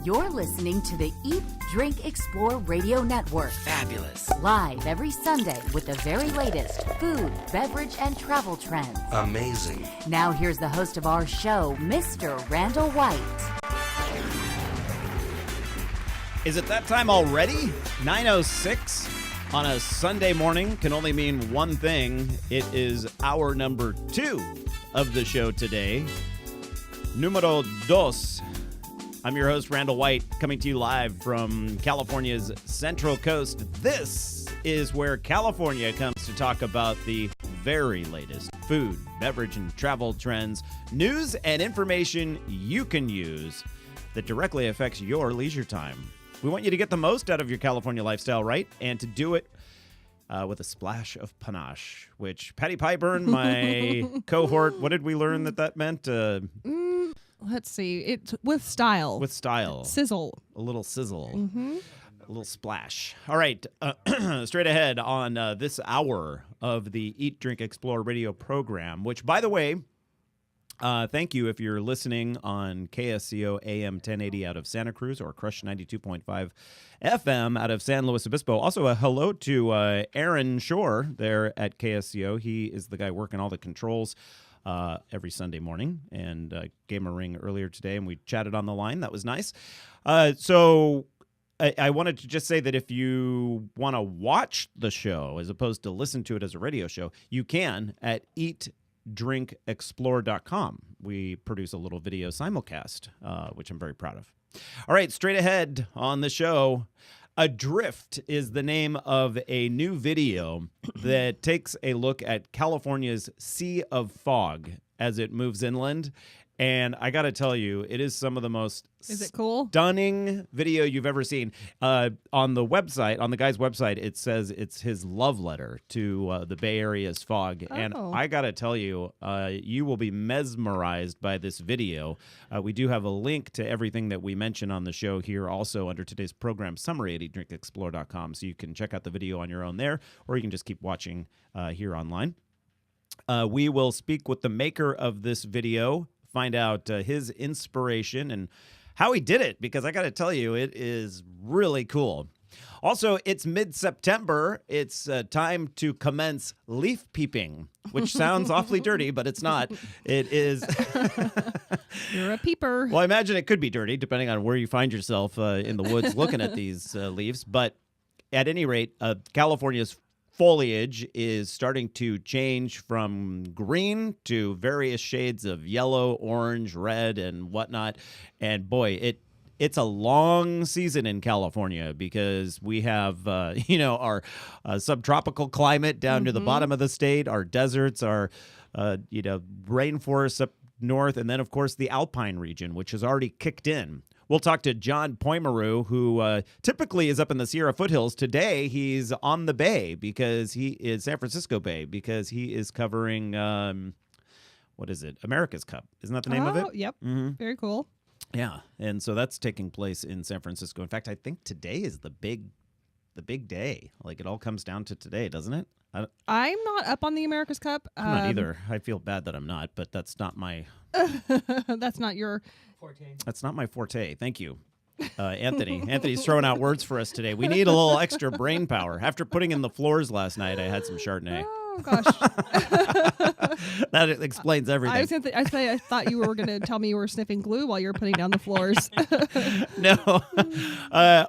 You're listening to the Eat, Drink, Explore Radio Network. Fabulous. Live every Sunday with the very latest food, beverage, and travel trends. Amazing. Now here's the host of our show, Mr. Randall White. Is it that time already? 9:06 on a Sunday morning can only mean one thing. It is hour number 2 of the show today. Numero dos. I'm your host, Randall White, coming to you live from California's Central Coast. This is where California comes to talk about the very latest food, beverage, and travel trends, news and information you can use that directly affects your leisure time. We want you to get the most out of your California lifestyle, right? And to do it with a splash of panache, which Patty Pyburn, my cohort, what did we learn that meant? Let's see. It's with style. With style. Sizzle. A little sizzle. Mm-hmm. A little splash. All right. Straight ahead on this hour of the Eat, Drink, Explore radio program, which, by the way, thank you if you're listening on KSCO AM 1080 out of Santa Cruz or Crush 92.5 FM out of San Luis Obispo. Also, a hello to Aaron Shore there at KSCO. He is the guy working all the controls every Sunday morning, and gave him a ring earlier today, and we chatted on the line. That was nice. So I wanted to just say that if you want to watch the show as opposed to listen to it as a radio show, you can at eatdrinkexplore.com. We produce a little video simulcast, which I'm very proud of. All right, straight ahead on the show, Adrift is the name of a new video that takes a look at California's sea of fog as it moves inland. And I got to tell you, it is some of the most stunning video you've ever seen. On the website, on the guy's website, it says it's his love letter to the Bay Area's fog. Oh. And I got to tell you, you will be mesmerized by this video. We do have a link to everything that we mention on the show here also under today's program summary at eatdrinkexplore.com. So you can check out the video on your own there, or you can just keep watching here online. We will speak with the maker of this video, find out his inspiration and how he did it, because I got to tell you, it is really cool. Also, it's mid-September. It's time to commence leaf peeping, which sounds awfully dirty, but it's not. It is. You're a peeper. Well, I imagine it could be dirty, depending on where you find yourself in the woods looking at these leaves. But at any rate, California's foliage is starting to change from green to various shades of yellow, orange, red, and whatnot. And boy, it's a long season in California because we have, our subtropical climate down to the bottom of the state, our deserts, our, rainforests up north, and then, of course, the Alpine region, which has already kicked in. We'll talk to John Poimaru, who typically is up in the Sierra foothills. Today, he's on the Bay because he is San Francisco Bay because he is covering, what is it? America's Cup. Isn't that the name of it? Yep. Mm-hmm. Very cool. Yeah, and so that's taking place in San Francisco. In fact, I think today is the big day. Like, it all comes down to today, doesn't it? I'm not up on the America's Cup. I'm not either. I feel bad that I'm not, but that's not my... That's not your... forte. That's not my forte. Thank you, Anthony. Anthony's throwing out words for us today. We need a little extra brain power. After putting in the floors last night, I had some Chardonnay. Oh, gosh. That explains everything. I thought you were going to tell me you were sniffing glue while you were putting down the floors. No.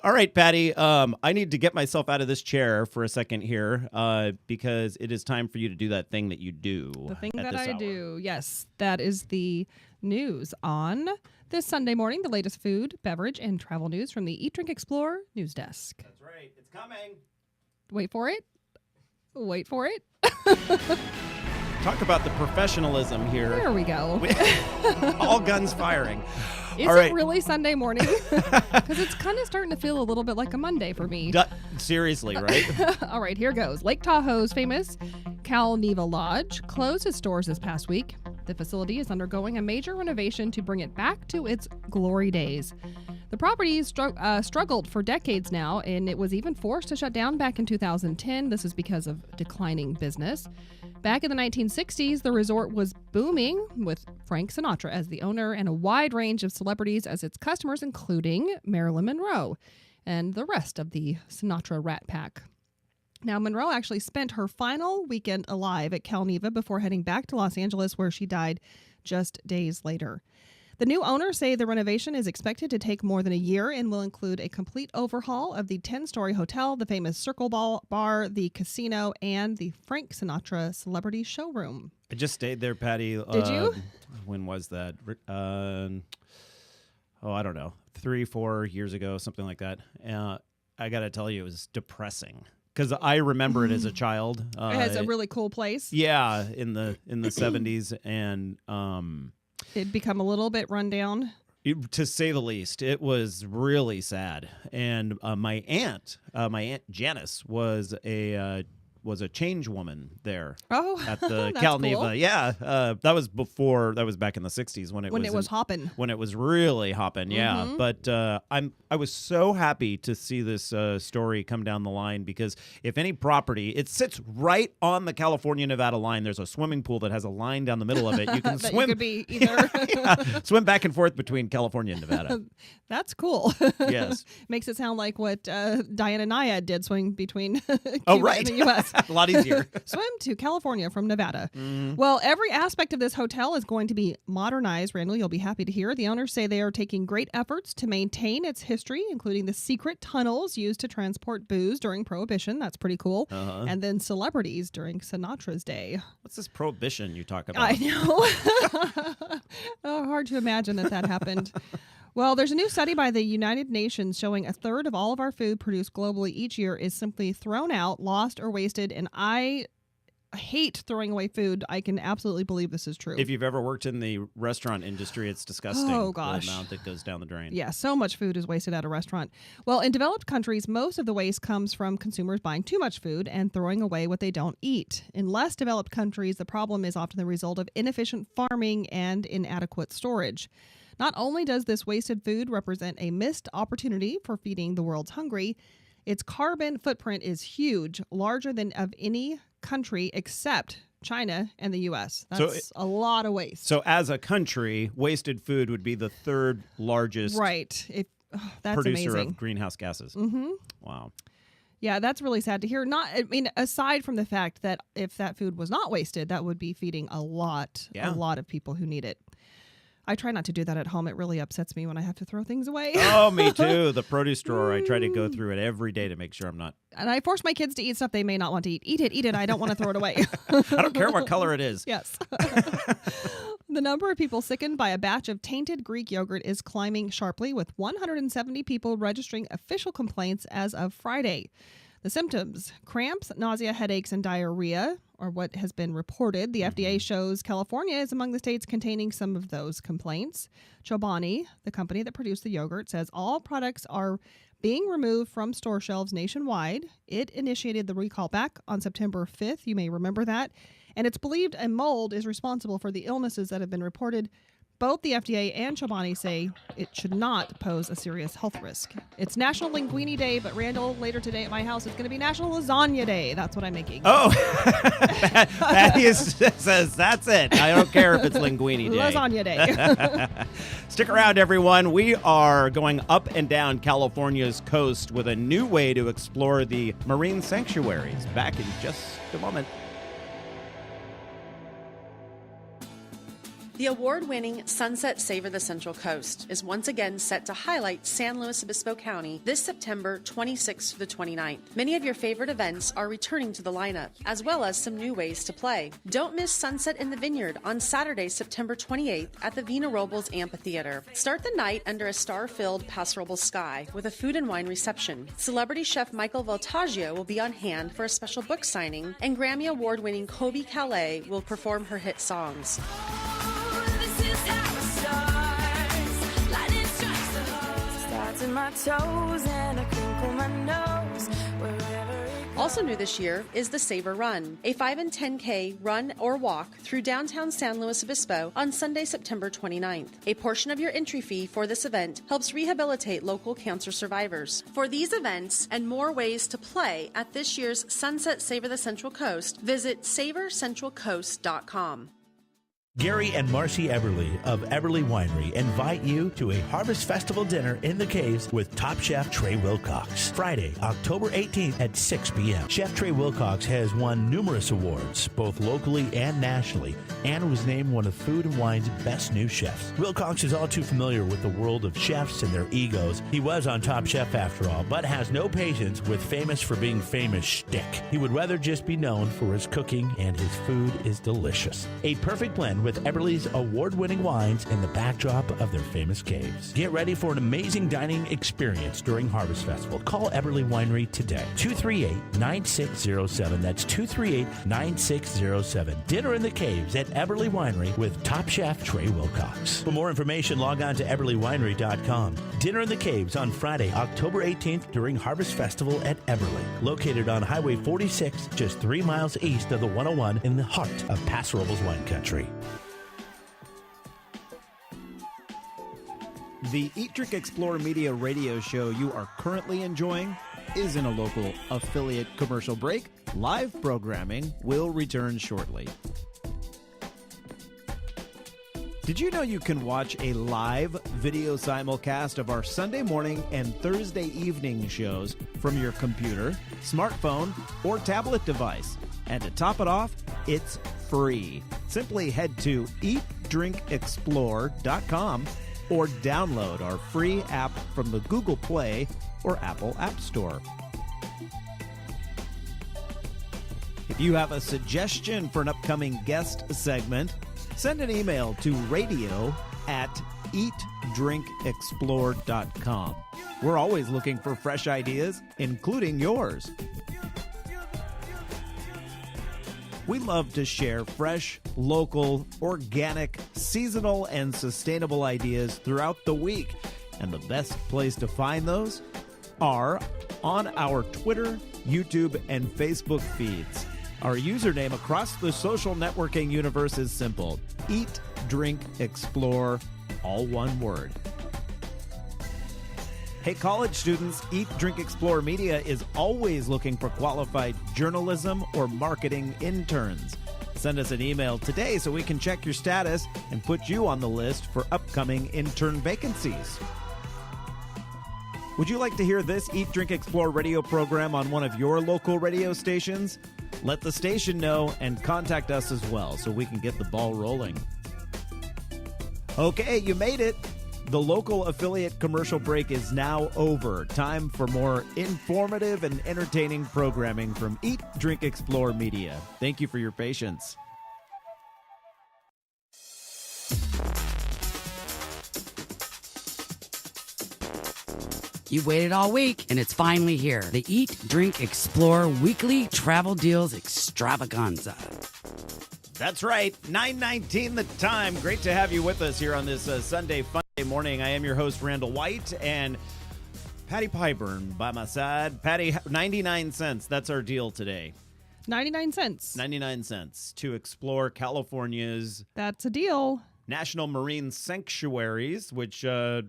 All right, Patty. I need to get myself out of this chair for a second here because it is time for you to do that thing that you do. The thing that I do. Yes, that is the news on this Sunday morning, the latest food, beverage, and travel news from the Eat, Drink, Explore news desk. That's right. It's coming. Wait for it. Wait for it. Talk about the professionalism here. There we go. All guns firing. Is All right. it really Sunday morning? Because it's kind of starting to feel a little bit like a Monday for me. Seriously, right? All right, here goes. Lake Tahoe's famous Cal Neva Lodge closed its doors this past week. The facility is undergoing a major renovation to bring it back to its glory days. The property struggled for decades now, and it was even forced to shut down back in 2010. This is because of declining business. Back in the 1960s, the resort was booming with Frank Sinatra as the owner and a wide range of celebrities as its customers, including Marilyn Monroe and the rest of the Sinatra Rat Pack. Now, Monroe actually spent her final weekend alive at Cal Neva before heading back to Los Angeles, where she died just days later. The new owners say the renovation is expected to take more than a year and will include a complete overhaul of the 10-story hotel, the famous Circle Bar, the casino, and the Frank Sinatra Celebrity Showroom. I just stayed there, Patty. Did you? When was that? I don't know, 3-4 years ago, something like that. I got to tell you, it was depressing because I remember it as a child. It has a really cool place. Yeah, in the 70s, and it'd become a little bit run down. To say the least. It was really sad. And my aunt Janice was a change woman there. Oh, at the that's Cal cool. Neva. Yeah, that was back in the 60s when it was hopping. When it was really hopping. Yeah, but I was so happy to see this story come down the line because if any property, it sits right on the California-Nevada line. There's a swimming pool that has a line down the middle of it. You can swim. You could be either swim back and forth between California and Nevada. That's cool. Yes, makes it sound like what Diana Nyad did, swing between Cuba right. and the U.S. A lot easier. Swim to California from Nevada. Well, every aspect of this hotel is going to be modernized. Randall, you'll be happy to hear. The owners say they are taking great efforts to maintain its history, including the secret tunnels used to transport booze during Prohibition. That's pretty cool. And then celebrities during Sinatra's day. What's this Prohibition you talk about? I know. Hard to imagine that happened. Well, there's a new study by the United Nations showing a third of all of our food produced globally each year is simply thrown out, lost, or wasted. And I hate throwing away food. I can absolutely believe this is true. If you've ever worked in the restaurant industry, it's disgusting. Oh, gosh. The amount that goes down the drain. Yeah, so much food is wasted at a restaurant. Well, in developed countries, most of the waste comes from consumers buying too much food and throwing away what they don't eat. In less developed countries, the problem is often the result of inefficient farming and inadequate storage. Not only does this wasted food represent a missed opportunity for feeding the world's hungry, its carbon footprint is huge, larger than of any country except China and the U.S. That's a lot of waste. So as a country, wasted food would be the third largest that's producer amazing. of greenhouse gases. Wow. Yeah, that's really sad to hear. Aside from the fact that if that food was not wasted, that would be feeding a lot of people who need it. I try not to do that at home. It really upsets me when I have to throw things away. Oh, me too. The produce drawer, I try to go through it every day to make sure I'm not. And I force my kids to eat stuff they may not want to eat. Eat it. I don't want to throw it away. I don't care what color it is. Yes. The number of people sickened by a batch of tainted Greek yogurt is climbing sharply, with 170 people registering official complaints as of Friday. The symptoms: cramps, nausea, headaches, and diarrhea are what has been reported. The FDA shows California is among the states containing some of those complaints. Chobani, the company that produced the yogurt, says all products are being removed from store shelves nationwide. It initiated the recall back on September 5th. You may remember that. And it's believed a mold is responsible for the illnesses that have been reported. Both the FDA and Chobani say it should not pose a serious health risk. It's National Linguine Day, but Randall, later today at my house, it's going to be National Lasagna Day. That's what I'm making. Oh, Patty says that's it. I don't care if it's Linguine Day. Lasagna Day. Stick around, everyone. We are going up and down California's coast with a new way to explore the marine sanctuaries. Back in just a moment. The award-winning Sunset Savor the Central Coast is once again set to highlight San Luis Obispo County this September 26th to the 29th. Many of your favorite events are returning to the lineup, as well as some new ways to play. Don't miss Sunset in the Vineyard on Saturday, September 28th at the Vina Robles Amphitheater. Start the night under a star-filled Paso Robles sky with a food and wine reception. Celebrity chef Michael Voltaggio will be on hand for a special book signing, and Grammy Award-winning Kobe Calais will perform her hit songs. Also new this year is the Savor Run, a 5 and 10K run or walk through downtown San Luis Obispo on Sunday, September 29th. A portion of your entry fee for this event helps rehabilitate local cancer survivors. For these events and more ways to play at this year's Sunset Savor the Central Coast, visit savorcentralcoast.com. Gary and Marcy Everly of Everly Winery invite you to a Harvest Festival dinner in the Caves with Top Chef Trey Wilcox. Friday, October 18th at 6 p.m. Chef Trey Wilcox has won numerous awards, both locally and nationally, and was named one of Food and Wine's best new chefs. Wilcox is all too familiar with the world of chefs and their egos. He was on Top Chef after all, but has no patience with famous for being famous shtick. He would rather just be known for his cooking, and his food is delicious. A perfect blend with Everly's award-winning wines in the backdrop of their famous caves. Get ready for an amazing dining experience during Harvest Festival. Call Everly Winery today. 238-9607. That's 238-9607. Dinner in the Caves at Everly Winery with Top Chef Trey Wilcox. For more information, log on to everlywinery.com. Dinner in the Caves on Friday, October 18th during Harvest Festival at Everly. Located on Highway 46, just 3 miles east of the 101 in the heart of Paso Robles wine country. The Eat, Drink, Explore Media radio show you are currently enjoying is in a local affiliate commercial break. Live programming will return shortly. Did you know you can watch a live video simulcast of our Sunday morning and Thursday evening shows from your computer, smartphone, or tablet device? And to top it off, it's free. Simply head to eatdrinkexplore.com or download our free app from the Google Play or Apple App Store. If you have a suggestion for an upcoming guest segment, send an email to radio@eatdrinkexplore.com. We're always looking for fresh ideas, including yours. We love to share fresh, local, organic, seasonal, and sustainable ideas throughout the week. And the best place to find those are on our Twitter, YouTube, and Facebook feeds. Our username across the social networking universe is simple: Eat, Drink, Explore, all one word. Hey, college students, Eat, Drink, Explore Media is always looking for qualified journalism or marketing interns. Send us an email today so we can check your status and put you on the list for upcoming intern vacancies. Would you like to hear this Eat, Drink, Explore radio program on one of your local radio stations? Let the station know and contact us as well so we can get the ball rolling. Okay, you made it. The local affiliate commercial break is now over. Time for more informative and entertaining programming from Eat, Drink, Explore Media. Thank you for your patience. You've waited all week, and it's finally here. The Eat, Drink, Explore Weekly Travel Deals Extravaganza. That's right, 9:19 the time. Great to have you with us here on this Sunday fun day morning. I am your host, Randall White, and Patty Pyburn by my side. Patty, 99 cents. That's our deal today. 99 cents. 99 cents to explore California's That's a deal. national marine sanctuaries, which go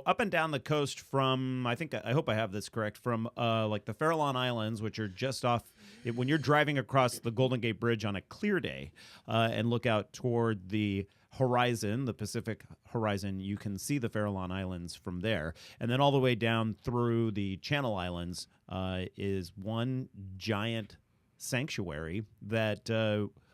up and down the coast from, I hope I have this correct, from like the Farallon Islands, which are just off, when you're driving across the Golden Gate Bridge on a clear day and look out toward the horizon, the Pacific horizon, you can see the Farallon Islands from there. And then all the way down through the Channel Islands is one giant sanctuary that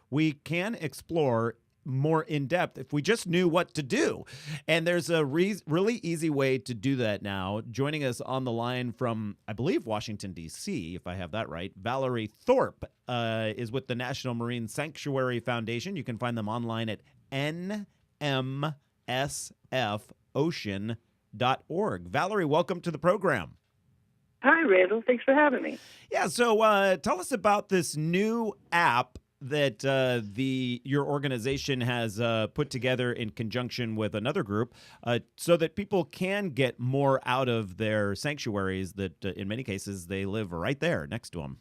we can explore more in depth if we just knew what to do. And there's a really easy way to do that now. Joining us on the line from, I believe, Washington, D.C., if I have that right, Valerie Thorpe is with the National Marine Sanctuary Foundation. You can find them online at nmsfocean.org. Valerie, welcome to the program. Hi, Randall. Thanks for having me. Yeah, so tell us about this new app that your organization has put together in conjunction with another group so that people can get more out of their sanctuaries that in many cases they live right there next to them.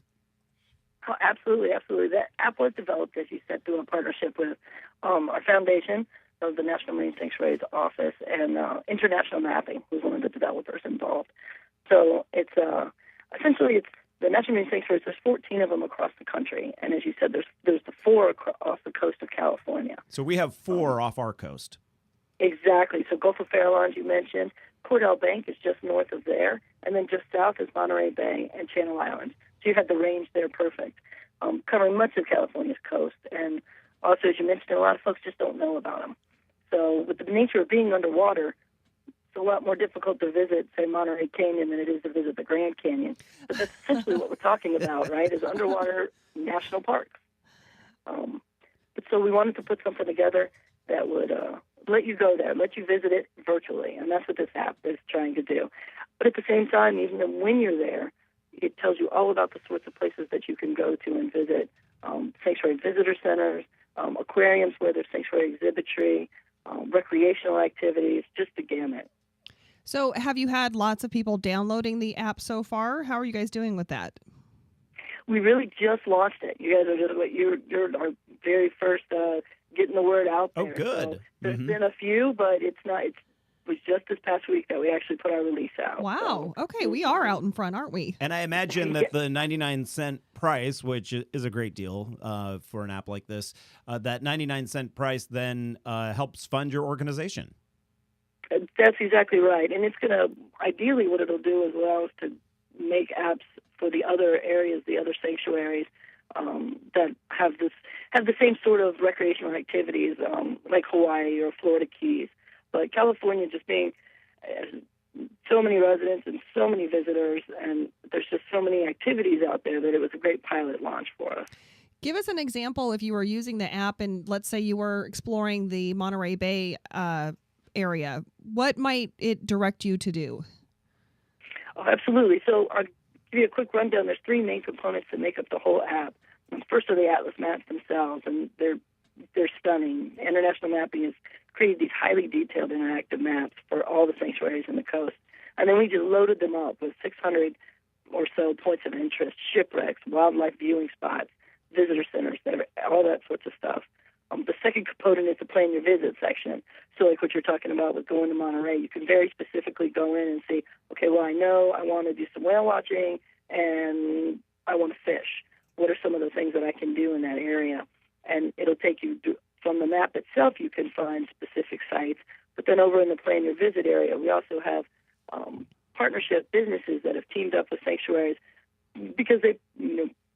Oh, absolutely, absolutely. That app was developed, as you said, through a partnership with our foundation of the National Marine Sanctuaries Office and International Mapping, who's one of the developers involved. So it's essentially it's the National Marine Sanctuaries. There's 14 of them across the country, and as you said, there's the 4 off the coast of California. So we have 4 off our coast. Exactly. So Gulf of Farallones, you mentioned. Cordell Bank is just north of there, and then just south is Monterey Bay and Channel Islands. So you had the range there perfect, covering much of California's coast. And also, as you mentioned, a lot of folks just don't know about them. So with the nature of being underwater, it's a lot more difficult to visit, say, Monterey Canyon than it is to visit the Grand Canyon. But that's essentially what we're talking about, right, is underwater national parks. But so we wanted to put something together that would let you go there, let you visit it virtually, and that's what this app is trying to do. But at the same time, even when you're there, it tells you all about the sorts of places that you can go to and visit, sanctuary visitor centers, aquariums where there's sanctuary exhibitry, recreational activities, just the gamut. So have you had lots of people downloading the app so far? How are you guys doing with that? We really just launched it. You guys are you're our very first getting the word out there. Oh, good. So there's been a few, but it was just this past week that we actually put our release out. Wow. So, okay, we are out in front, aren't we? And I imagine that the 99-cent price, which is a great deal for an app like this, that 99-cent price then helps fund your organization. That's exactly right. And it's going to, ideally what it'll do is allow us to make apps for the other areas, the other sanctuaries that have the same sort of recreational activities like Hawaii or Florida Keys. But California just being so many residents and so many visitors, and there's just so many activities out there that it was a great pilot launch for us. Give us an example if you were using the app and let's say you were exploring the Monterey Bay area. What might it direct you to do? Oh, absolutely. So I'll give you a quick rundown. There's 3 main components that make up the whole app. First are the Atlas maps themselves, and they're stunning. International Mapping has created these highly detailed interactive maps for all the sanctuaries in the coast. And then we just loaded them up with 600 or so points of interest, shipwrecks, wildlife viewing spots, visitor centers, all that sorts of stuff. The second component is the plan your visit section. So like what you're talking about with going to Monterey, you can very specifically go in and say, okay, well, I know I want to do some whale watching and I want to fish. What are some of the things that I can do in that area? And it'll take you from the map itself, you can find specific sites. But then over in the plan your visit area, we also have partnership businesses that have teamed up with sanctuaries because they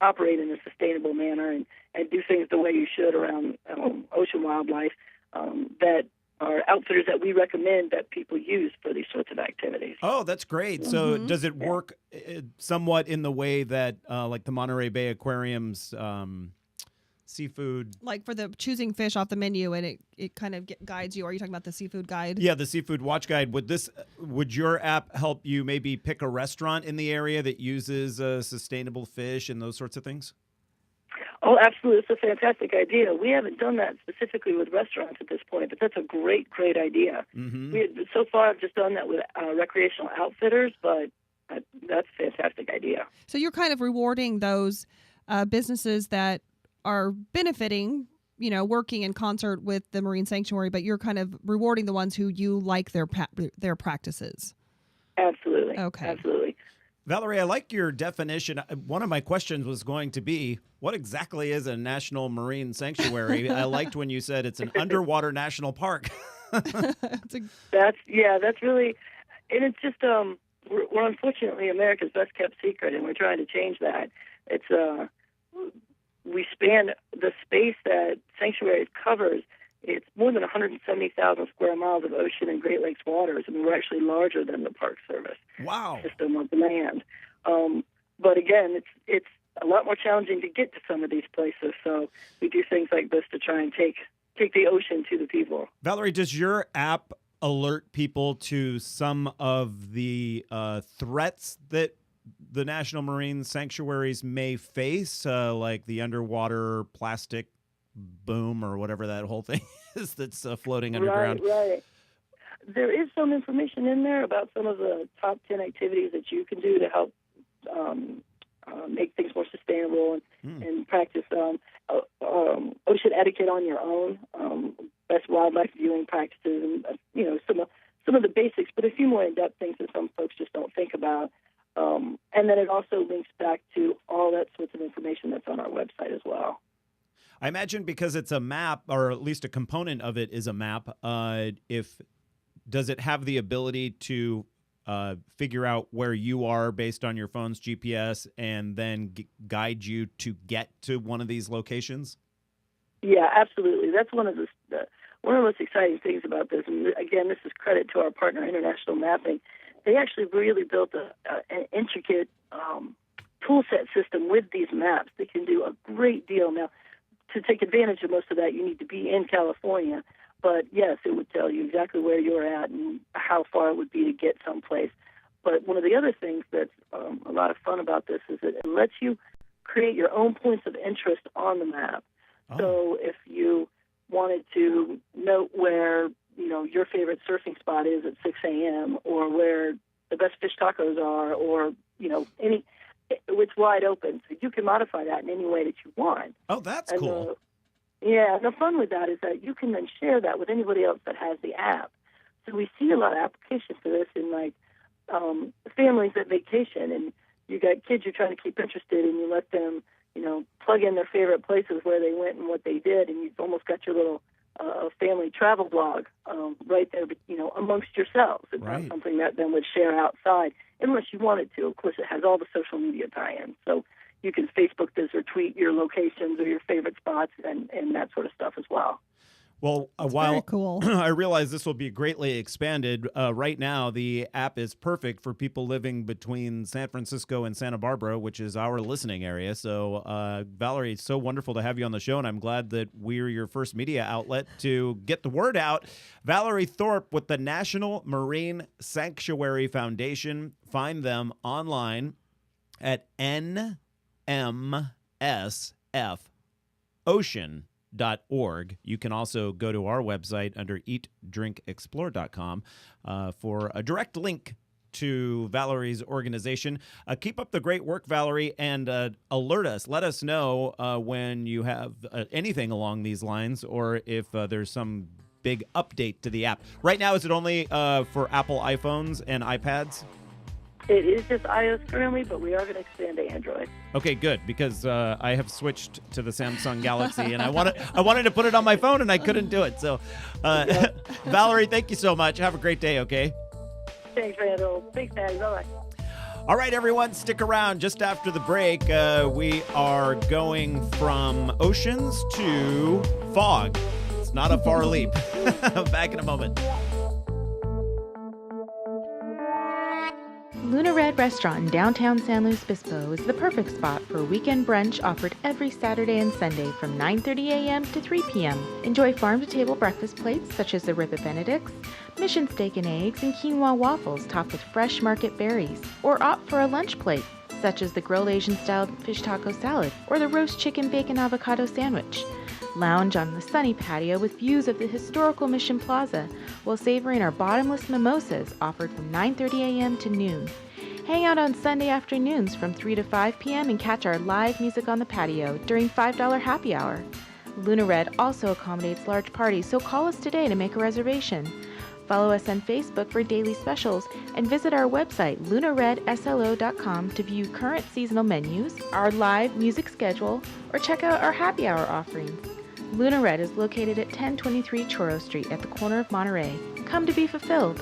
operate in a sustainable manner and do things the way you should around ocean wildlife that are outfitters that we recommend that people use for these sorts of activities. Oh, that's great. So does it work somewhat in the way that like the Monterey Bay Aquarium's seafood? Like for the choosing fish off the menu and it kind of guides you. Are you talking about the seafood guide? Yeah, the seafood watch guide. Would your app help you maybe pick a restaurant in the area that uses sustainable fish and those sorts of things? Oh, absolutely. It's a fantastic idea. We haven't done that specifically with restaurants at this point, but that's a great idea. So far, I've just done that with recreational outfitters, but that's a fantastic idea. So you're kind of rewarding those businesses that are benefiting, working in concert with the Marine Sanctuary, but you're kind of rewarding the ones who you like their practices. Absolutely. Okay. Absolutely. Valerie, I like your definition. One of my questions was going to be, what exactly is a national marine sanctuary? I liked when you said it's an underwater national park. That's really, and it's just, we're unfortunately America's best kept secret, and we're trying to change that. It's, we span the space that sanctuaries covers. It's more than 170,000 square miles of ocean and Great Lakes waters. I mean, we're actually larger than the Park Service system of land. But again, it's a lot more challenging to get to some of these places. So we do things like this to try and take the ocean to the people. Valerie, does your app alert people to some of the threats that the National Marine Sanctuaries may face, like the underwater plastic boom or whatever that whole thing is that's floating underground? Right. There is some information in there about some of the top 10 activities that you can do to help make things more sustainable and practice ocean etiquette on your own, best wildlife viewing practices, and some of the basics, but a few more in-depth things that some folks just don't think about. And then it also links back to all that sorts of information that's on our website as well. I imagine because it's a map, or at least a component of it is a map, does it have the ability to figure out where you are based on your phone's GPS and then guide you to get to one of these locations? Yeah, absolutely. That's one of the most exciting things about this. And again, this is credit to our partner, International Mapping. They actually really built an intricate tool set system with these maps that can do a great deal. Now, to take advantage of most of that, you need to be in California. But yes, it would tell you exactly where you're at and how far it would be to get someplace. But one of the other things that's a lot of fun about this is that it lets you create your own points of interest on the map. Oh. So if you wanted to note where, your favorite surfing spot is at 6 a.m. or where the best fish tacos are, or, it's wide open. So you can modify that in any way that you want. Oh, that's cool. The fun with that is that you can then share that with anybody else that has the app. So we see a lot of applications for this in families that vacation, and you got kids you're trying to keep interested, and you let them, plug in their favorite places where they went and what they did, and you've almost got your little family travel blog right there, amongst yourselves. It's not something that then would share outside unless you wanted to. Of course, it has all the social media tie-ins, so you can Facebook this or tweet your locations or your favorite spots and that sort of stuff as well. Well, while cool. I realize this will be greatly expanded, right now the app is perfect for people living between San Francisco and Santa Barbara, which is our listening area. So, Valerie, it's so wonderful to have you on the show, and I'm glad that we're your first media outlet to get the word out. Valerie Thorpe with the National Marine Sanctuary Foundation. Find them online at nmsfocean.org. You can also go to our website under eatdrinkexplore.com for a direct link to Valerie's organization. Keep up the great work, Valerie, and alert us. Let us know when you have anything along these lines, or if there's some big update to the app. Right now, is it only for Apple iPhones and iPads? It is just iOS currently, but we are going to expand to Android. Okay, good, because I have switched to the Samsung Galaxy, and I wanted to put it on my phone, and I couldn't do it. So, Valerie, thank you so much. Have a great day, okay? Thanks, Randall. Thanks, Patty. Bye-bye. All right, everyone, stick around. Just after the break, we are going from oceans to fog. It's not a far leap. Back in a moment. Luna Red Restaurant in downtown San Luis Obispo is the perfect spot for a weekend brunch offered every Saturday and Sunday from 9:30 a.m. to 3 p.m. Enjoy farm-to-table breakfast plates such as the Ribbit Benedicts, Mission Steak and Eggs, and quinoa waffles topped with fresh market berries. Or opt for a lunch plate such as the grilled Asian-style fish taco salad or the roast chicken bacon avocado sandwich. Lounge on the sunny patio with views of the historical Mission Plaza while savoring our bottomless mimosas offered from 9:30 a.m. to noon. Hang out on Sunday afternoons from 3 to 5 p.m. and catch our live music on the patio during $5 happy hour. Luna Red also accommodates large parties, so call us today to make a reservation. Follow us on Facebook for daily specials and visit our website, lunaredslo.com, to view current seasonal menus, our live music schedule, or check out our happy hour offerings. Luna Red is located at 1023 Choro Street at the corner of Monterey. Come to be fulfilled.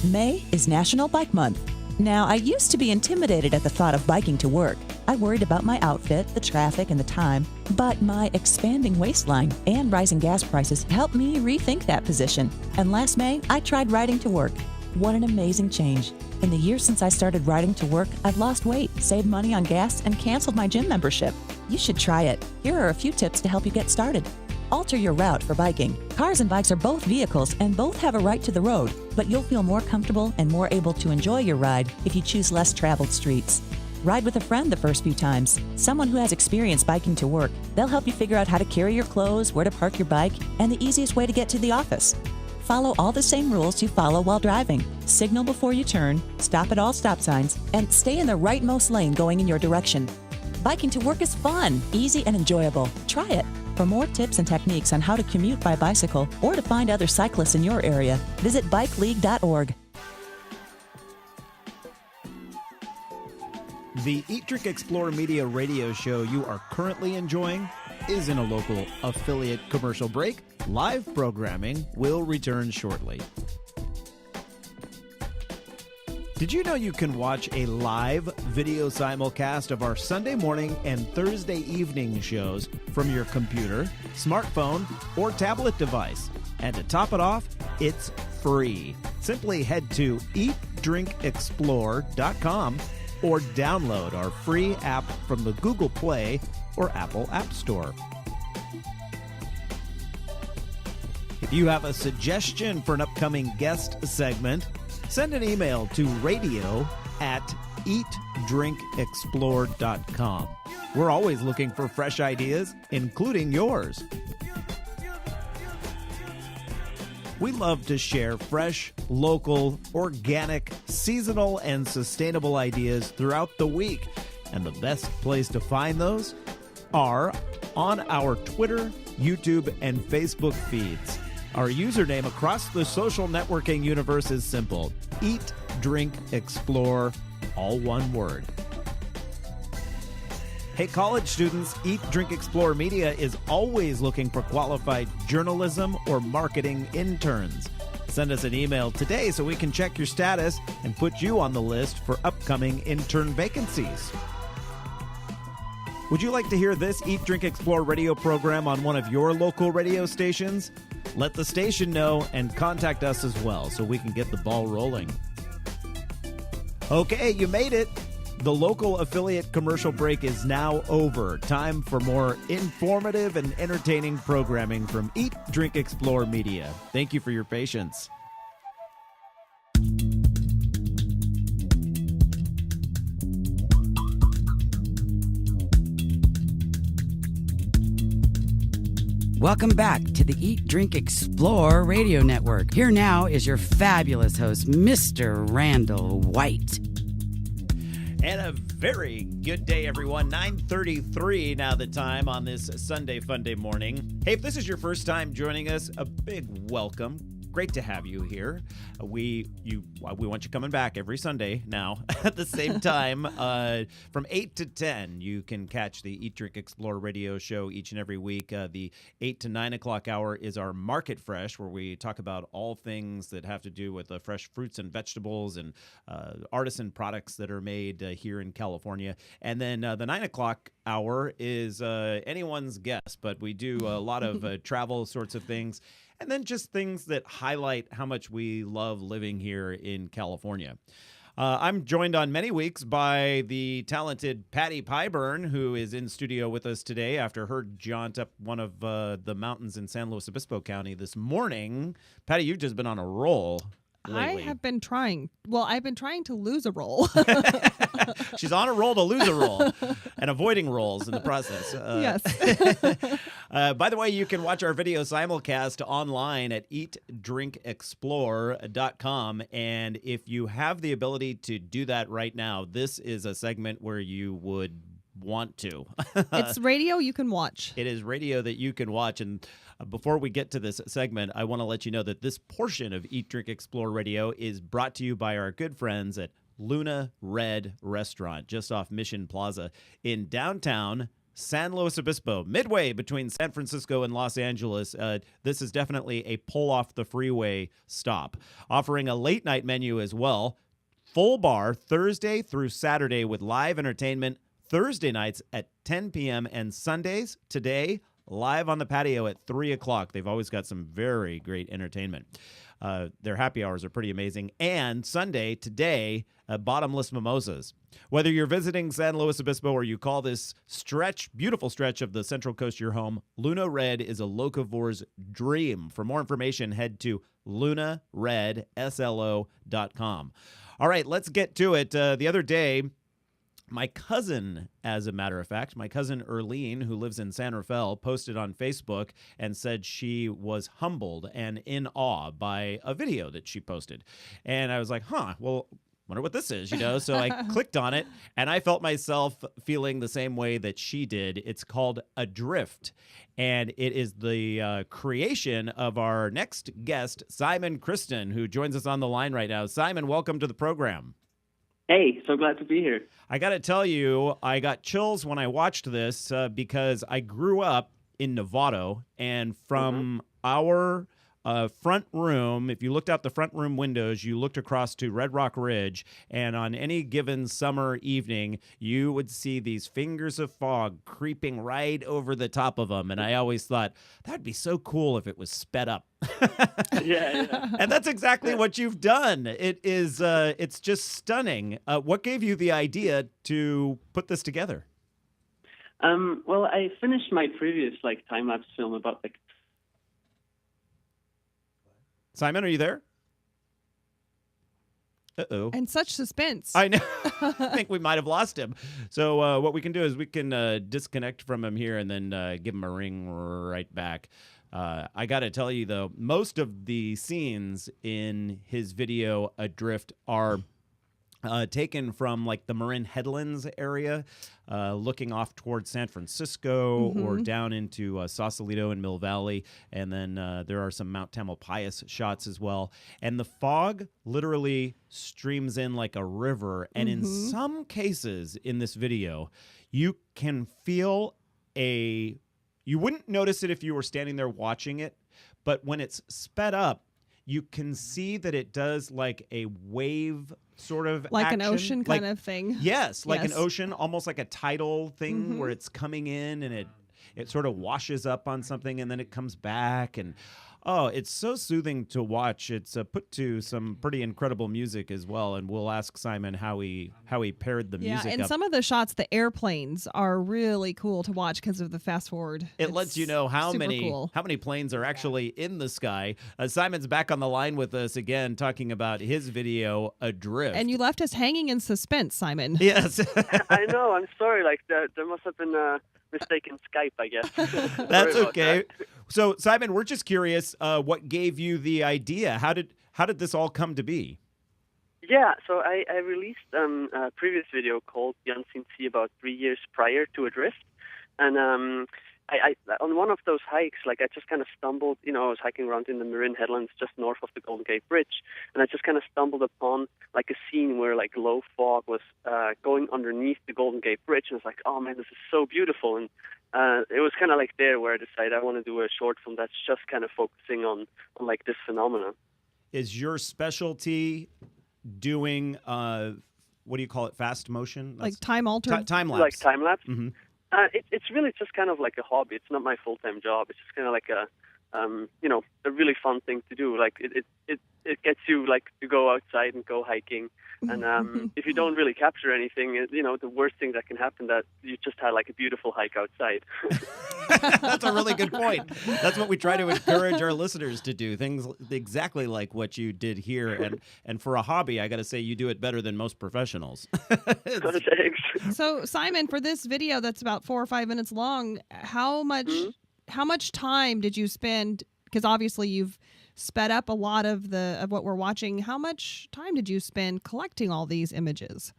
May is National Bike Month. Now, I used to be intimidated at the thought of biking to work. I worried about my outfit, the traffic, and the time. But my expanding waistline and rising gas prices helped me rethink that position. And last May, I tried riding to work. What an amazing change. In the years since I started riding to work, I've lost weight, saved money on gas, and canceled my gym membership. You should try it. Here are a few tips to help you get started. Alter your route for biking. Cars and bikes are both vehicles and both have a right to the road, but you'll feel more comfortable and more able to enjoy your ride if you choose less traveled streets. Ride with a friend the first few times. Someone who has experience biking to work. They'll help you figure out how to carry your clothes, where to park your bike, and the easiest way to get to the office. Follow all the same rules you follow while driving. Signal before you turn, stop at all stop signs, and stay in the rightmost lane going in your direction. Biking to work is fun, easy, and enjoyable. Try it. For more tips and techniques on how to commute by bicycle or to find other cyclists in your area, visit bikeleague.org. The Eat, Drink, Explore Media radio show you are currently enjoying is in a local affiliate commercial break. Live programming will return shortly. Did you know you can watch a live video simulcast of our Sunday morning and Thursday evening shows from your computer, smartphone, or tablet device? And to top it off, it's free. Simply head to eatdrinkexplore.com or download our free app from the Google Play or Apple App Store. If you have a suggestion for an upcoming guest segment, send an email to radio@eatdrinkexplore.com. We're always looking for fresh ideas, including yours. We love to share fresh, local, organic, seasonal, and sustainable ideas throughout the week. And the best place to find those are on our Twitter, YouTube, and Facebook feeds. Our username across the social networking universe is simple: Eat, Drink, Explore, all one word. Hey, college students, Eat, Drink, Explore Media is always looking for qualified journalism or marketing interns. Send us an email today so we can check your status and put you on the list for upcoming intern vacancies. Would you like to hear this Eat, Drink, Explore radio program on one of your local radio stations? Let the station know and contact us as well so we can get the ball rolling. Okay, you made it. The local affiliate commercial break is now over. Time for more informative and entertaining programming from Eat, Drink, Explore Media. Thank you for your patience. Welcome back to the Eat, Drink, Explore radio network. Here now is your fabulous host, Mr. Randall White. And a very good day, everyone. 9:33 now the time on this Sunday Funday morning. Hey, if this is your first time joining us, a big welcome. Great to have you here. We want you coming back every Sunday now at the same time. From 8 to 10, you can catch the Eat, Drink, Explore radio show each and every week. The 8 to 9 o'clock hour is our Market Fresh, where we talk about all things that have to do with fresh fruits and vegetables and artisan products that are made here in California. And then the 9 o'clock hour is anyone's guess, but we do a lot of travel sorts of things. And then just things that highlight how much we love living here in California. I'm joined on many weeks by the talented Patty Pyburn, who is in studio with us today after her jaunt up one of the mountains in San Luis Obispo County this morning. Patty, you've just been on a roll lately. I have been trying. Well, I've been trying to lose a roll. She's on a roll to lose a roll and avoiding rolls in the process. Yes. By the way, you can watch our video simulcast online at eatdrinkexplore.com. And if you have the ability to do that right now, this is a segment where you would want to. It's radio you can watch. It is radio that you can watch. And before we get to this segment, I want to let you know that this portion of Eat, Drink, Explore Radio is brought to you by our good friends at Luna Red Restaurant, just off Mission Plaza in downtown San Luis Obispo, midway between San Francisco and Los Angeles. This is definitely a pull off the freeway stop, offering a late night menu as well. Full bar Thursday through Saturday with live entertainment Thursday nights at 10 p.m. and Sundays today live on the patio at 3 o'clock. They've always got some very great entertainment. Their happy hours are pretty amazing. And Sunday, today, bottomless mimosas. Whether you're visiting San Luis Obispo or you call this beautiful stretch of the Central Coast your home, Luna Red is a locavor's dream. For more information, head to lunaredslo.com. All right, let's get to it. The other day, My cousin, as a matter of fact, my cousin Erlene, who lives in San Rafael, posted on Facebook and said she was humbled and in awe by a video that she posted. And I was like, well, wonder what this is, So I clicked on it, and I felt myself feeling the same way that she did. It's called Adrift, and it is the creation of our next guest, Simon Kristen, who joins us on the line right now. Simon, welcome to the program. Hey, so glad to be here. I got to tell you, I got chills when I watched this because I grew up in Novato, and from our front room, if you looked out the front room windows, you looked across to Red Rock Ridge, and on any given summer evening, you would see these fingers of fog creeping right over the top of them. And I always thought, that'd be so cool if it was sped up. Yeah. And that's exactly what you've done. It's just stunning. What gave you the idea to put this together? Well, I finished my previous time-lapse film about Simon, are you there? Uh-oh. And such suspense. I know. I think we might have lost him. So what we can do is we can disconnect from him here and then give him a ring right back. I got to tell you, though, most of the scenes in his video Adrift are taken from the Marin Headlands area, looking off towards San Francisco or down into Sausalito and Mill Valley. And then there are some Mount Tamalpais shots as well. And the fog literally streams in like a river. And in some cases in this video, you can feel you wouldn't notice it if you were standing there watching it, but when it's sped up, you can see that it does like a wave sort of like action. an ocean kind of thing. Yes, like an ocean, almost like a tidal thing where it's coming in and it sort of washes up on something and then it comes back. And it's so soothing to watch. It's put to some pretty incredible music as well. And we'll ask Simon how he paired the music and up. some of the shots, the airplanes are really cool to watch because of the fast forward. It lets you know how many planes are actually in the sky. Simon's back on the line with us again, talking about his video Adrift. And you left us hanging in suspense, Simon. Yes. I know. I'm sorry. There must have been a mistake in Skype, I guess. That's okay. So, Simon, we're just curious what gave you the idea. How did this all come to be? Yeah, so I released a previous video called The Unseen Sea about 3 years prior to Adrift. And I on one of those hikes, I just kind of stumbled, I was hiking around in the Marin Headlands just north of the Golden Gate Bridge, and I just kind of stumbled upon a scene where low fog was going underneath the Golden Gate Bridge, and I was like, oh man, this is so beautiful. And it was kind of there where I decided I want to do a short film that's just kind of focusing on this phenomenon. Is your specialty doing what do you call it, fast motion? Like time altered? Time lapse. Like time lapse? Mm-hmm. It's really just kind of like a hobby. It's not my full-time job. It's just kind of like a really fun thing to do. It gets you to go outside and go hiking. And if you don't really capture anything, the worst thing that can happen that you just had a beautiful hike outside. That's a really good point. That's what we try to encourage our listeners to do, things exactly like what you did here. And for a hobby, I got to say you do it better than most professionals. Thanks. So, Simon, for this video that's about 4 or 5 minutes long, how much time did you spend? Because obviously you've sped up a lot of what we're watching. How much time did you spend collecting all these images?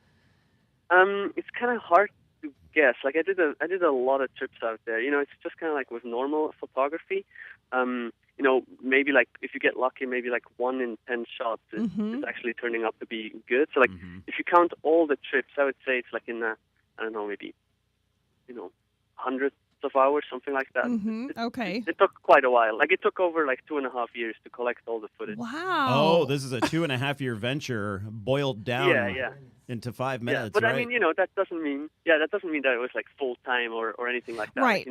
It's kind of hard to guess. I did a lot of trips out there. It's just kind of with normal photography. Maybe if you get lucky, maybe 1 in 10 shots is actually turning out to be good. So if you count all the trips, I would say it's in I don't know, maybe hundreds of hours, something like that. Okay. It took quite a while. It took over 2.5 years to collect all the footage. Wow. Oh, this is a 2.5 year venture boiled down into 5 minutes. Yeah, but right? I mean, that doesn't mean that it was full time or anything like that. Right.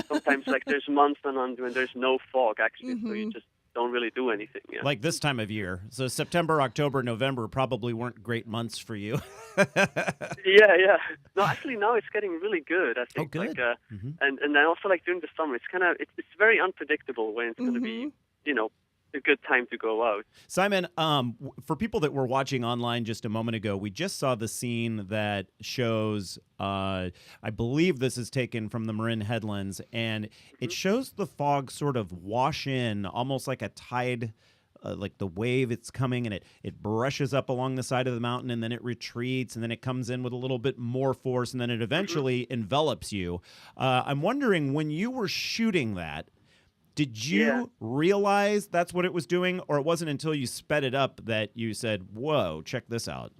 Sometimes there's months on when there's no fog actually, so you just don't really do anything. Yeah. Like this time of year. So September, October, November probably weren't great months for you. Yeah. No, actually now it's getting really good. I think. Oh, good. And then also during the summer, it's very unpredictable when it's going to be, a good time to go out. Simon, for people that were watching online just a moment ago, we just saw the scene that shows, I believe this is taken from the Marin Headlands, and it shows the fog sort of wash in almost like a tide, like the wave it's coming, and it brushes up along the side of the mountain, and then it retreats, and then it comes in with a little bit more force, and then it eventually envelops you. I'm wondering, when you were shooting that, did you realize that's what it was doing, or it wasn't until you sped it up that you said, "Whoa, check this out"?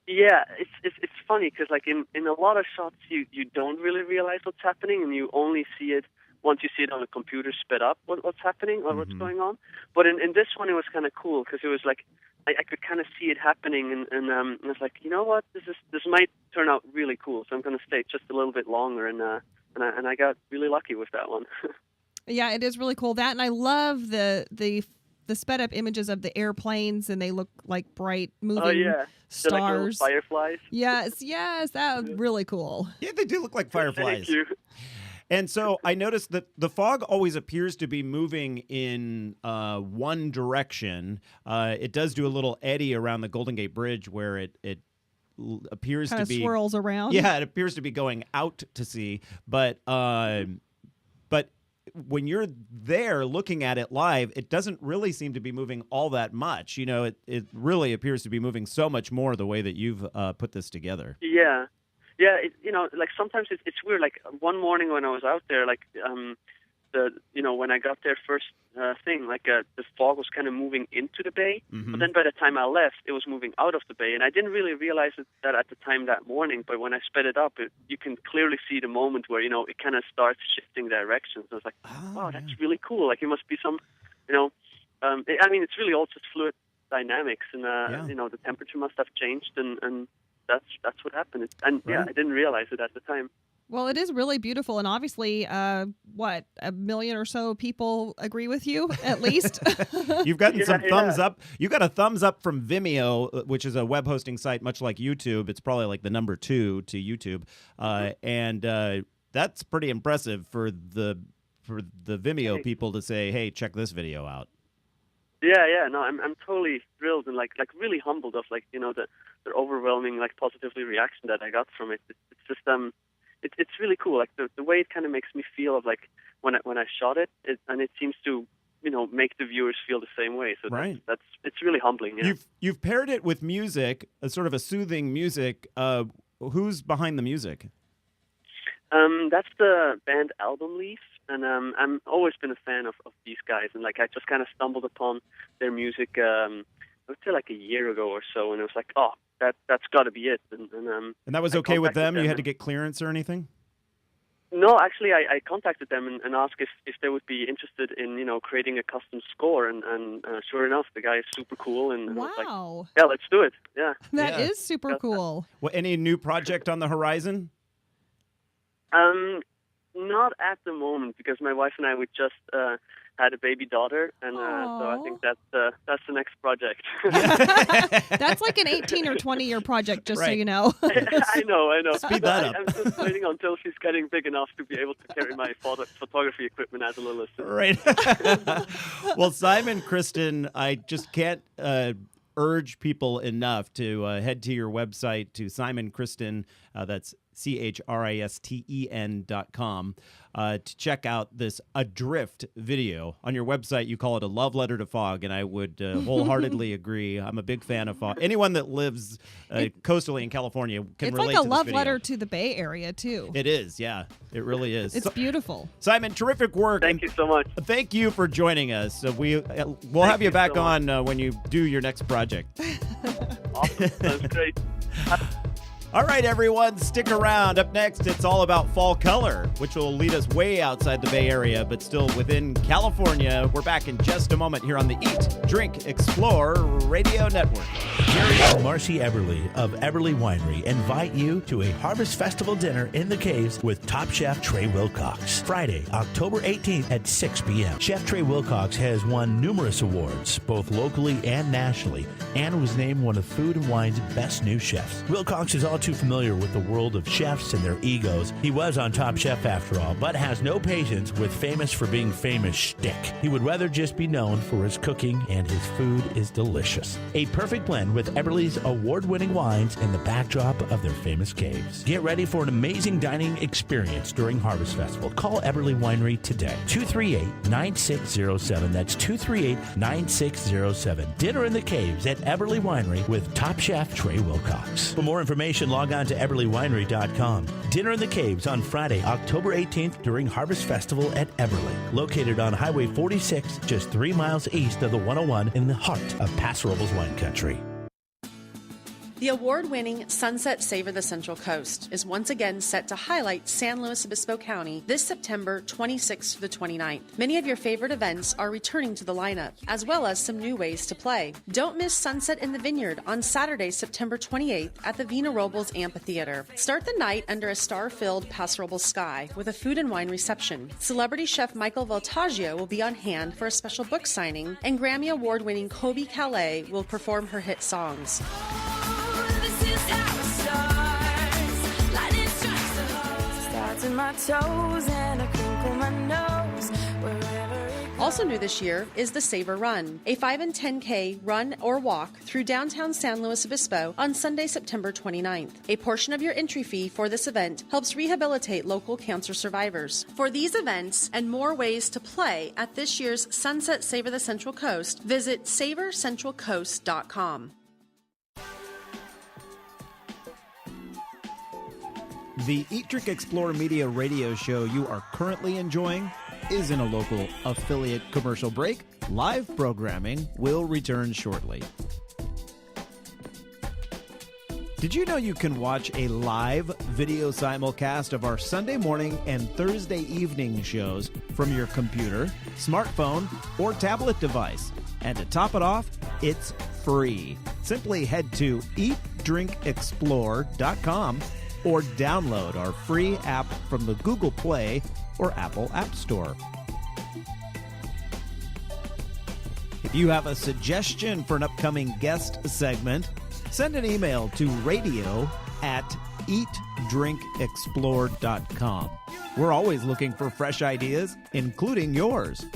Yeah, it's funny because like in a lot of shots you don't really realize what's happening, and you only see it once you see it on a computer sped up what's happening or what's going on. But in this one it was kind of cool because it was like I could kind of see it happening, and I was like, you know what, this might turn out really cool, so I'm going to stay just a little bit longer, and I got really lucky with that one. Yeah, it is really cool. That, and I love the sped up images of the airplanes, and they look like bright moving stars. They're like little fireflies. Yes, that was really cool. Yeah, they do look like fireflies. Thank you. And so I noticed that the fog always appears to be moving in one direction. It does do a little eddy around the Golden Gate Bridge where it appears Kinda to be swirls around. Yeah, it appears to be going out to sea, but when you're there looking at it live, it doesn't really seem to be moving all that much. You know, it really appears to be moving so much more the way that you've put this together. Yeah. Like sometimes it's weird. Like one morning when I was out there, like when I got there first thing, like the fog was kind of moving into the bay, but then by the time I left, it was moving out of the bay, and I didn't really realize that at the time that morning. But when I sped it up, you can clearly see the moment where it kind of starts shifting directions. I was like, wow, that's really cool. Like it must be some, it's really all just fluid dynamics, and the temperature must have changed, and that's what happened. And I didn't realize it at the time. Well, it is really beautiful, and obviously, 1 million or so people agree with you, at least. You've gotten some thumbs up. You got a thumbs up from Vimeo, which is a web hosting site much like YouTube. It's probably like the number 2 to YouTube, and that's pretty impressive for the Vimeo people to say, "Hey, check this video out." Yeah. No, I'm totally thrilled and like really humbled of the overwhelming positively reaction that I got from it. It's just It's really cool, like the way it kind of makes me feel of like when I shot it, and it seems to make the viewers feel the same way. So it's really humbling. Yeah. You've paired it with music, a sort of a soothing music. Who's behind the music? That's the band Album Leaf, and I'm always been a fan of these guys, and like I just kind of stumbled upon their music. I would say like a year ago or so, and it was like, oh, that's got to be it. And that was okay with them? You had to get clearance or anything? No, actually, I contacted them and asked if they would be interested in creating a custom score, and sure enough, the guy is super cool, and I was like, yeah, let's do it. Yeah, that is super cool. Well, any new project on the horizon? Not at the moment, because my wife and I would just had a baby daughter, and so I think that's the next project. That's like an 18 or 20-year project, just so you know. I know. Speed that up. I'm just waiting until she's getting big enough to be able to carry my photography equipment as a little assistant. Right. Well, Simon, Kristen, I just can't urge people enough to head to your website, to Simon Kristen, that's CHRISTEN.com, to check out this Adrift video. On your website, you call it a love letter to fog, and I would wholeheartedly agree. I'm a big fan of fog. Anyone that lives coastally in California can relate to this video. It's like a love letter to the Bay Area, too. It is, yeah. It really is. It's beautiful. Simon, terrific work. Thank you so much. Thank you for joining us. We'll have you back on when you do your next project. Awesome. That's great. All right, everyone, stick around. Up next, it's all about fall color, which will lead us way outside the Bay Area, but still within California. We're back in just a moment here on the Eat, Drink, Explore Radio Network. Jerry and Marcy Eberly of Eberly Winery invite you to a Harvest Festival dinner in the Caves with top chef Trey Wilcox. Friday, October 18th at 6 p.m. Chef Trey Wilcox has won numerous awards, both locally and nationally, and was named one of Food and Wine's best new chefs. Wilcox is also all too familiar with the world of chefs and their egos. He was on Top Chef after all, but has no patience with famous for being famous shtick. He would rather just be known for his cooking, and his food is delicious. A perfect blend with Eberle's award-winning wines in the backdrop of their famous caves. Get ready for an amazing dining experience during Harvest Festival. Call Eberle Winery today. 238-9607. That's 238-9607. Dinner in the Caves at Eberle Winery with Top Chef Trey Wilcox. For more information, log on to eberlewinery.com. Dinner in the Caves on Friday, October 18th during Harvest Festival at Eberle, located on Highway 46, just 3 miles east of the 101 in the heart of Paso Robles wine country. The award-winning Sunset Savor the Central Coast is once again set to highlight San Luis Obispo County this September 26th to the 29th. Many of your favorite events are returning to the lineup, as well as some new ways to play. Don't miss Sunset in the Vineyard on Saturday, September 28th at the Vina Robles Amphitheater. Start the night under a star-filled Paso Robles sky with a food and wine reception. Celebrity chef Michael Voltaggio will be on hand for a special book signing, and Grammy Award-winning Kobe Calais will perform her hit songs. Also new this year is the Savor Run, a 5 and 10K run or walk through downtown San Luis Obispo on Sunday, September 29th. A portion of your entry fee for this event helps rehabilitate local cancer survivors. For these events and more ways to play at this year's Sunset Savor the Central Coast, visit savorcentralcoast.com. The Eat, Drink, Explore Media radio show you are currently enjoying is in a local affiliate commercial break. Live programming will return shortly. Did you know you can watch a live video simulcast of our Sunday morning and Thursday evening shows from your computer, smartphone, or tablet device? And to top it off, it's free. Simply head to eatdrinkexplore.com or download our free app from the Google Play or Apple App Store. If you have a suggestion for an upcoming guest segment, send an email to radio@eatdrinkexplore.com. We're always looking for fresh ideas, including yours.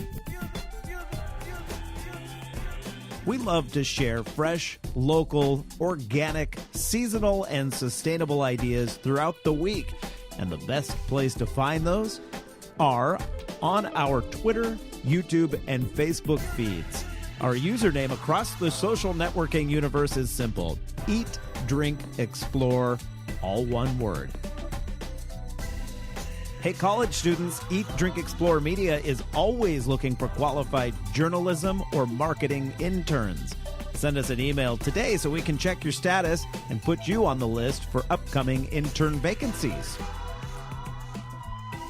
We love to share fresh, local, organic, seasonal, and sustainable ideas throughout the week. And the best place to find those are on our Twitter, YouTube, and Facebook feeds. Our username across the social networking universe is simple: Eat, Drink, Explore, all one word. Hey, college students, Eat, Drink, Explore Media is always looking for qualified journalism or marketing interns. Send us an email today so we can check your status and put you on the list for upcoming intern vacancies.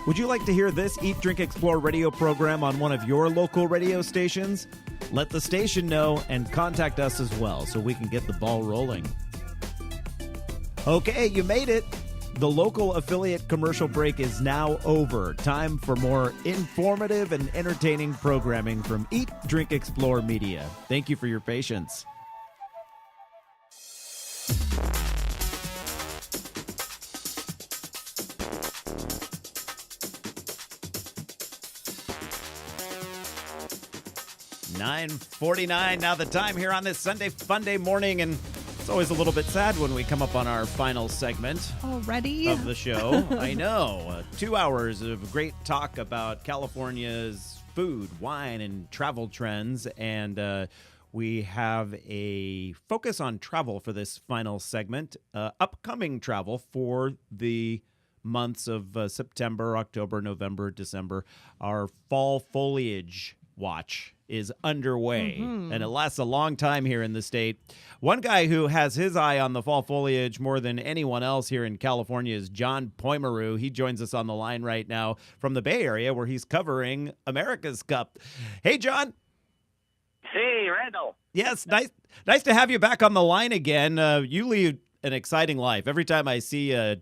Would you like to hear this Eat, Drink, Explore radio program on one of your local radio stations? Let the station know and contact us as well so we can get the ball rolling. Okay, you made it. The local affiliate commercial break is now over. Time for more informative and entertaining programming from Eat, Drink, Explore Media. Thank you for your patience. $9:49 now the time here on this Sunday Funday morning, and it's always a little bit sad when we come up on our final segment already of the show. I know. 2 hours of great talk about California's food, wine, and travel trends. And we have a focus on travel for this final segment. Upcoming travel for the months of September, October, November, December. Our fall foliage watch is underway, and it lasts a long time here in the state. One guy who has his eye on the fall foliage more than anyone else here in California is John Poimeru. He joins us on the line right now from the Bay Area, where he's covering America's Cup. Hey, John. Hey, Randall. Yes, nice to have you back on the line again. You lead an exciting life. Every time I see a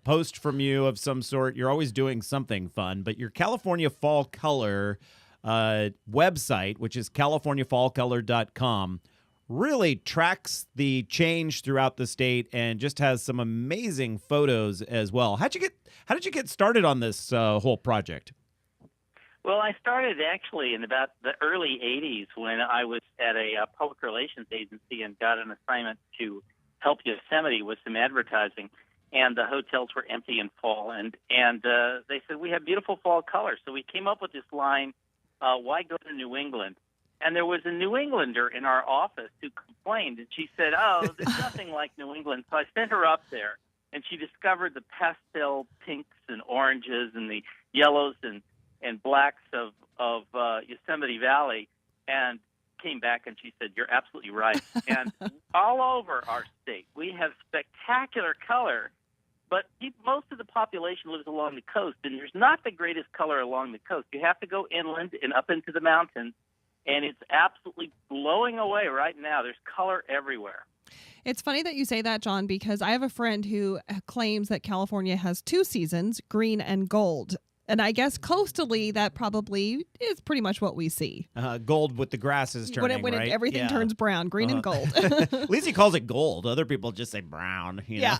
post from you of some sort, you're always doing something fun, but your California Fall Color website, which is californiafallcolor.com, really tracks the change throughout the state and just has some amazing photos as well. How did you get started on this whole project? Well, I started actually in about the early 80s when I was at a public relations agency and got an assignment to help Yosemite with some advertising. And the hotels were empty in fall. And they said, we have beautiful fall colors. So we came up with this line, why go to New England? And there was a New Englander in our office who complained. And she said, oh, there's nothing like New England. So I sent her up there. And she discovered the pastel pinks and oranges and the yellows and blacks of Yosemite Valley, and came back and she said, you're absolutely right. And all over our state, we have spectacular color, but most of the population lives along the coast, and there's not the greatest color along the coast. You have to go inland and up into the mountains, and it's absolutely blowing away right now. There's color everywhere. It's funny that you say that, John, because I have a friend who claims that California has two seasons, green and gold. And I guess coastally, that probably is pretty much what we see. Gold with the grasses turning, when right? Everything turns brown, green and gold. At least he calls it gold. Other people just say brown. You know?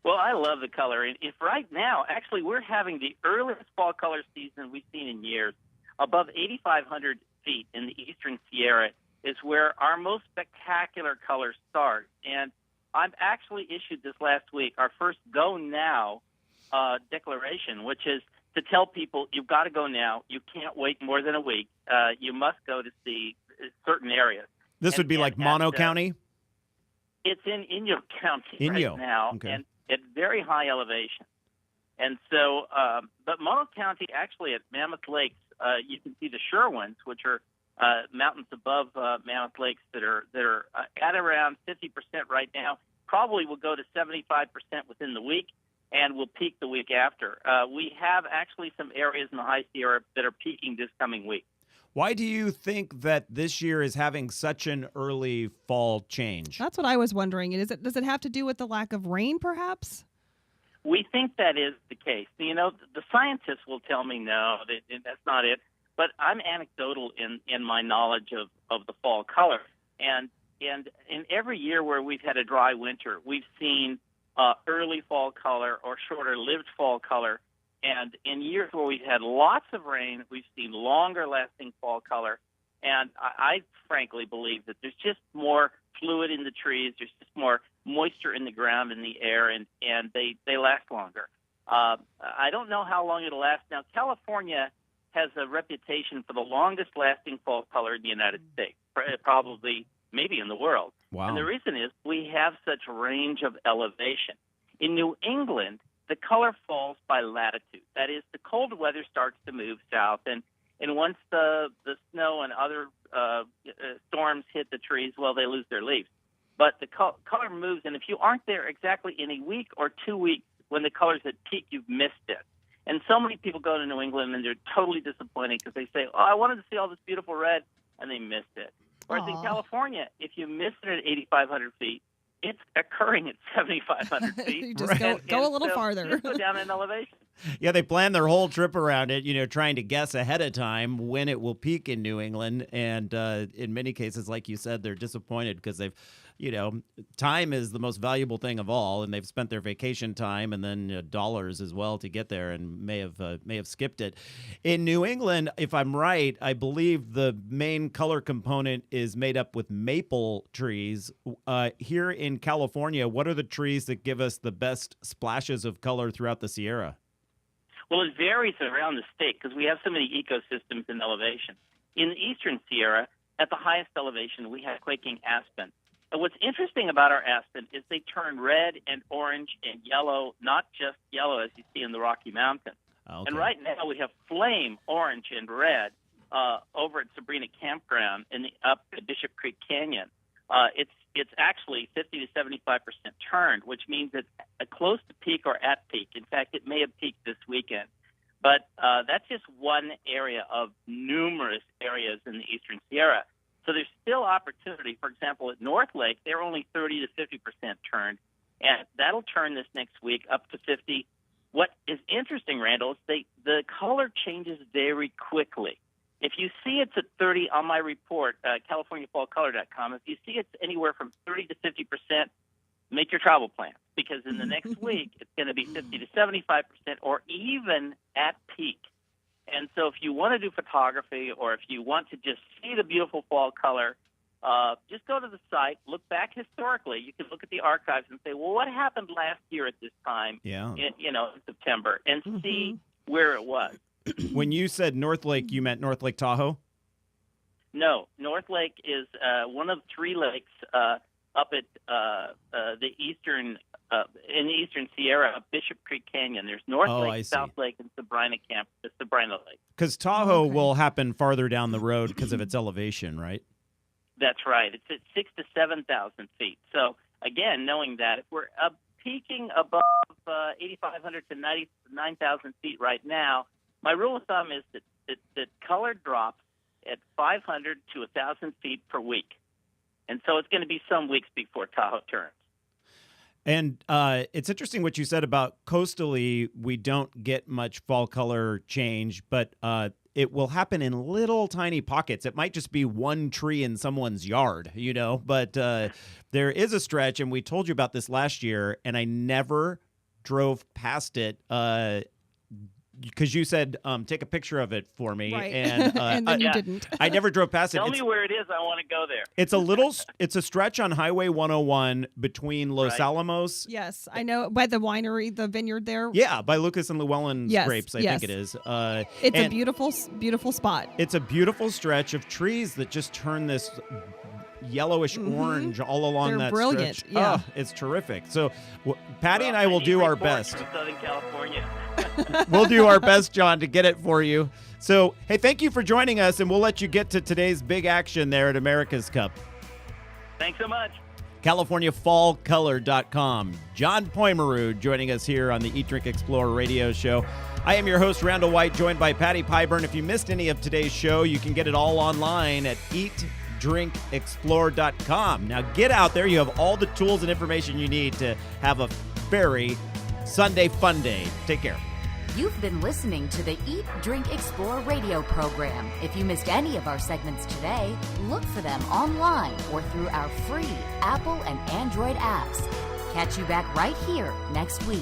Well, I love the color. And if right now, actually, we're having the earliest fall color season we've seen in years. Above 8,500 feet in the eastern Sierra is where our most spectacular colors start. And I've actually issued this last week our first Go Now declaration, which is to tell people you've got to go now. You can't wait more than a week. You must go to see certain areas. This would be like Mono County? It's in Inyo County Inyo. right now, Okay. and at very high elevation. And so, but Mono County, actually at Mammoth Lakes, you can see the Sherwins, which are mountains above Mammoth Lakes that are at around 50% right now. Probably will go to 75% within the week, and will peak the week after. We have actually some areas in the High Sierra that are peaking this coming week. Why do you think that this year is having such an early fall change? That's what I was wondering. Does it have to do with the lack of rain, perhaps? We think that is the case. You know, the scientists will tell me no, that's not it. But I'm anecdotal in my knowledge of the fall color. And in every year where we've had a dry winter, we've seen early fall color or shorter-lived fall color. And in years where we've had lots of rain, we've seen longer-lasting fall color. And I frankly believe that there's just more fluid in the trees. There's just more moisture in the ground and the air, and they last longer. I don't know how long it'll last. Now, California has a reputation for the longest-lasting fall color in the United States, probably maybe in the world. Wow. And the reason is we have such range of elevation. In New England, the color falls by latitude. That is, the cold weather starts to move south, and once the snow and other storms hit the trees, well, they lose their leaves. But the color moves, and if you aren't there exactly in a week or 2 weeks when the color's at peak, you've missed it. And so many people go to New England, and they're totally disappointed because they say, oh, I wanted to see all this beautiful red, and they missed it. Whereas in California, if you miss it at 8,500 feet, it's occurring at 7,500 feet. You just go a little farther. Just go down in elevation. Yeah, they plan their whole trip around it, trying to guess ahead of time when it will peak in New England. And in many cases, like you said, they're disappointed because they've, time is the most valuable thing of all, and they've spent their vacation time and then dollars as well to get there, and may have skipped it. In New England, if I'm right, I believe the main color component is made up with maple trees. Here in California, what are the trees that give us the best splashes of color throughout the Sierra? Well, it varies around the state because we have so many ecosystems and elevation. In the eastern Sierra, at the highest elevation, we have quaking aspen. And what's interesting about our aspen is they turn red and orange and yellow, not just yellow as you see in the Rocky Mountains. Okay. And right now we have flame orange and red over at Sabrina Campground up at Bishop Creek Canyon. It's actually 50 to 75% turned, which means it's close to peak or at peak. In fact, it may have peaked this weekend. But that's just one area of numerous areas in the eastern Sierra. So there's still opportunity. For example, at North Lake, they're only 30 to 50% turned, and that'll turn this next week up to 50. What is interesting, Randall, is the color changes very quickly. If if you see it's at 30 on my report, CaliforniaFallColor.com, if you see it's anywhere from 30 to 50%, make your travel plan, because in the next week it's going to be 50 to 75% or even at peak. And so if you want to do photography or if you want to just see the beautiful fall color, just go to the site, look back historically. You can look at the archives and say, well, what happened last year at this time in September, and see where it was. When you said North Lake, you meant North Lake Tahoe? No, North Lake is one of 3 lakes up at the eastern in the eastern Sierra, Bishop Creek Canyon. There's North Lake, South Lake, and Sabrina Lake. Because Tahoe will happen farther down the road because of its elevation, right? That's right. It's at 6,000 to 7,000 feet. So again, knowing that, if we're peaking above 8,500 to 9,000 feet right now, my rule of thumb is that color drops at 500 to 1,000 feet per week. And so it's going to be some weeks before Tahoe turns. And it's interesting what you said about coastally, we don't get much fall color change, but it will happen in little tiny pockets. It might just be one tree in someone's yard, but there is a stretch, and we told you about this last year, and I never drove past it because you said take a picture of it for me, right. and then you didn't. I never drove past it. Tell me where it is. I want to go there. It's a stretch on Highway 101 between Los Alamos. Yes, I know, by the winery, the vineyard there. Yeah, by Lucas and Llewellyn's grapes, I think it is. It's a beautiful, beautiful spot. It's a beautiful stretch of trees that just turn this yellowish orange all along that brilliant. stretch. Yeah. Oh, it's terrific. So Patty and I will do our best. From Southern California. We'll do our best, John, to get it for you. So, hey, thank you for joining us, and we'll let you get to today's big action there at America's Cup. Thanks so much. CaliforniaFallColor.com. John Poimeroux joining us here on the Eat, Drink, Explore radio show. I am your host, Randall White, joined by Patty Pyburn. If you missed any of today's show, you can get it all online at eatdrinkexplore.com. Now get out there. You have all the tools and information you need to have a very Sunday fun day. Take care. You've been listening to the Eat, Drink, Explore radio program. If you missed any of our segments today, look for them online or through our free Apple and Android apps. Catch you back right here next week.